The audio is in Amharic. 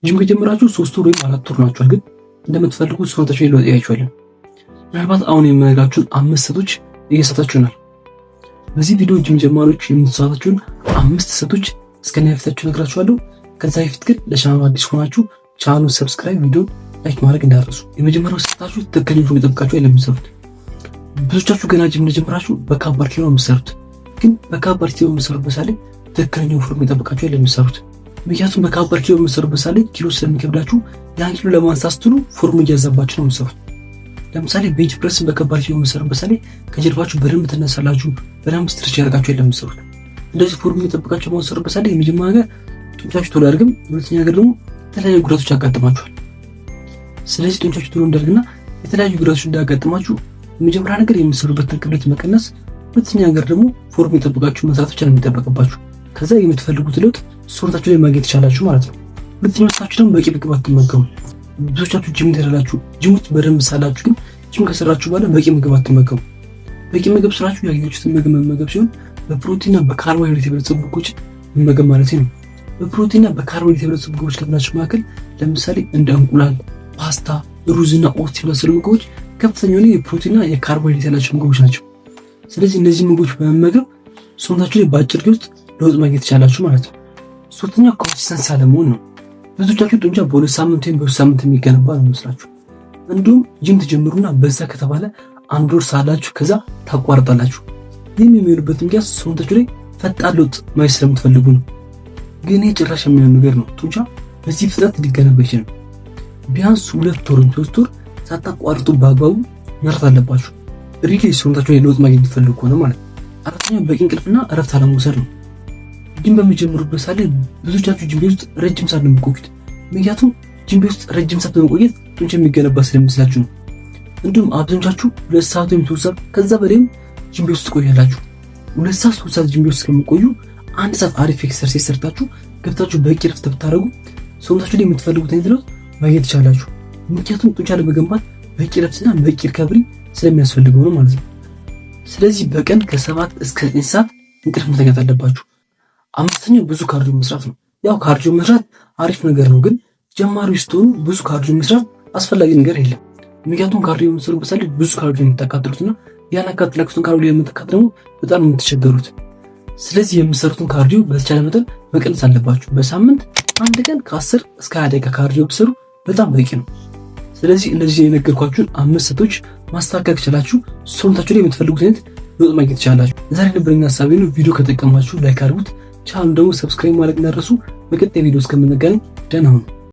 ጂም ከጀመራችሁ 3 ወር ወይም 4 ወር ናችኋል፣ ግን እንደምትፈልጉት ሰውነታችሁ ላይ ለውጥ ያያችኋል። ምናልባት አሁን የምነግራችሁን 5 ስህተቶች እየሳታችሁናል። በዚህ ቪዲዮ ጂም ጀማሪዎች የምትሳሳታችሁን 5 ስህተቶች እስከነፊታችሁ እነግራችኋለሁ። ከዛ በፊት ግን ለቻናሉ አዲስ ሆናችሁ ቻናሉን ሰብስክራይብ፣ ቪዲዮ ላይክ ማድረግ እንዳትረሱ። የመጀመሪያው ስህተታችሁ ትክክለኛ ፎርም ይጠብቃችሁ አይደለም የምትሰሩት። ብዙዎቻችሁ ገና ጂም እንደጀመራችሁ በካባድ ኪሎ ነው የምትሰሩት፣ ግን በካባድ ኪሎ የምትሰሩበት ሳለ ትክክለኛው ፎርም ይጠብቃችሁ አይደለም የምትሰሩት። ምክንያቱም በካባድ ኪሎ የምትሰሩበት ሳለ ኪሎ ስለሚከብዳችሁ ያን ኪሎ ለማንሳት ስትሉ ፎርም እያዛባችሁ ነው የምትሰሩት። ለምሳሌ ቤንች ፕሬስን በከባድ ኪሎ የምትሰሩበት ሳለ ከጀርባችሁ በደንብ ትነሳላችሁ፣ በደንብ ስትሬች ያደርጋችሁ አይደለም የምትሰሩት። እንደዚህ ፎርም እየጠበቃችሁ የምትሰሩበት ሳለ የመጀመሪያ ነገር ጡንቻችሁ ቶሎ አያድግም፣ ሁለተኛ ነገር ደግሞ የተለያዩ ጉዳቶች ያጋጥማችኋል። ስለዚህ ጡንቻችሁ ቶሎ እንዳያድግና የተለያዩ ጉዳቶች እንዳያጋጥማችሁ የመጀመሪያ ነገር የምትሰሩበትን ክብደት መቀነስ፣ ሁለተኛ ነገር ደግሞ ፎርም እየጠበቃችሁ መስራት ብቻ ነው የሚጠበቅባችሁ። ከዛ የምትፈልጉት ለውጥ ሰውነታችሁ ላይ ማግኘት ይቻላችሁ ማለት ነው። ሁለተኛው ስታችሁ ደግሞ በቂ ምግብ አትመገቡ። ብዙዎቻችሁ ጂም ትሄዳላችሁ፣ ጂም ውስጥ በደንብ ሳላችሁ፣ ግን ጂም ከሰራችሁ በኋላ በቂ ምግብ አትመገቡ። በቂ ምግብ ስራችሁ ያገኛችሁትን ምግብ መመገብ ሲሆን በፕሮቲንና በካርቦሃይድሬት የበለጸጉ ምግቦችን መመገብ ማለት ነው። በፕሮቲንና በካርቦሃይድሬት የበለጸጉ ምግቦች ከምናቸው መካከል ለምሳሌ እንደ እንቁላል፣ ፓስታ፣ ሩዝና ኦትስ የመሳሰሉ ምግቦች ከፍተኛ የሆነ የፕሮቲንና የካርቦሃይድሬት ያላቸው ምግቦች ናቸው። ስለዚህ እነዚህ ምግቦች በመመገብ ሰውነታችሁ ላይ በአጭር ጊዜ ውስጥ ለውጥ ማግኘት ይቻላችሁ ማለት ነው። ሶስተኛው ኮንሲስተንሲ አለመሆን ነው። ብዙዎቻችሁ ጡንቻ በ2 ሳምንት ወይም በ3 ሳምንት የሚገነባ ነው የሚመስላችሁ። እንዲሁም ጂም ትጀምሩና በዛ ከተባለ 1 ወር ሳላችሁ ከዛ ታቋርጣላችሁ። ይህም የሚሆንበት ምክንያት ሰውነታችሁ ላይ ፈጣን ለውጥ ማየት ስለምትፈልጉ ነው። ግን ይህ ጭራሽ የሚሆን ነገር ነው። ጡንቻ በዚህ ፍጥነት ሊገነባ ይችላል። ቢያንስ 2 ወር 3 ወር ሳታቋርጡ በአግባቡ መስራት አለባችሁ፣ ሪሊ ሰውነታችሁ ላይ ለውጥ ማግኘት የምትፈልጉ ከሆነ ማለት ነው። አራተኛው በቂ እንቅልፍና እረፍት አለመውሰድ ነው። ጂም በሚጀምሩበት ሳለ ብዙዎቻችሁ ጂም ቤት ውስጥ ረጅም ሰዓት ነው የሚቆዩት። ምክንያቱም ጂም ቤት ውስጥ ረጅም ሰዓት በመቆየት ጡንቻ የሚገነባ ስለሚመስላችሁ ነው። እንዲሁም አብዛኞቻችሁ 2 ሰዓት ወይም 3 ሰዓት ከዛ በላይም ጂም ቤት ውስጥ ትቆያላችሁ። 2 ሰዓት 3 ሰዓት ጂም ቤት ውስጥ ከሚቆዩ 1 ሰዓት አሪፍ ኤክሰርሳይዝ ሰርታችሁ ገብታችሁ በቂ እረፍት ብታደርጉ ሰውነታችሁ ላይ የምትፈልጉት አይነት ለውጥ ማግኘት ትችላላችሁ። ምክንያቱም ጡንቻ ለመገንባት በቂ እረፍትና በቂ ሪከቨሪ ስለሚያስፈልገው ነው ማለት ነው። ስለዚህ በቀን ከ7 እስከ 9 ሰዓት እንቅልፍ መተኛት አለባችሁ። አምስተኛው ብዙ ካርዲዮ መስራት ነው። ያው ካርዲዮ መስራት አሪፍ ነገር ነው፣ ግን ጀማሪ ስትሆኑ ብዙ ካርዲዮ መስራት አስፈላጊ ነገር የለም። ምክንያቱም ካርዲዮ የምትሰሩበት ሳለ ብዙ ካርዲዮ የምታቃጥሉትና ያን አቃጥላችሁትን ካርዲዮ የምትቃጥሉ ደግሞ በጣም የምትቸገሩት። ስለዚህ የምትሰሩትን ካርዲዮ በተቻለ መጠን መቀነስ አለባችሁ። በሳምንት 1 ቀን ከ10 እስከ 20 ደቂቃ ካርዲዮ ብትሰሩ በጣም በቂ ነው። ስለዚህ እነዚህ የነገርኳችሁን 5 ስህተቶች ማስተካከል ከቻላችሁ ሰውነታችሁ ላይ የምትፈልጉት አይነት ለውጥ ማግኘት ትችላላችሁ። ዛሬ የነበረኝ ሀሳብ ነው። ቪዲዮ ከጠቀማችሁ ላይክ አድርጉት። ቻናሉን ደግሞ ሰብስክራይብ ማድረግ እንዳትረሱ። በቀጣይ ቪዲዮ እስከምንገናኝ ደህና ሁኑ።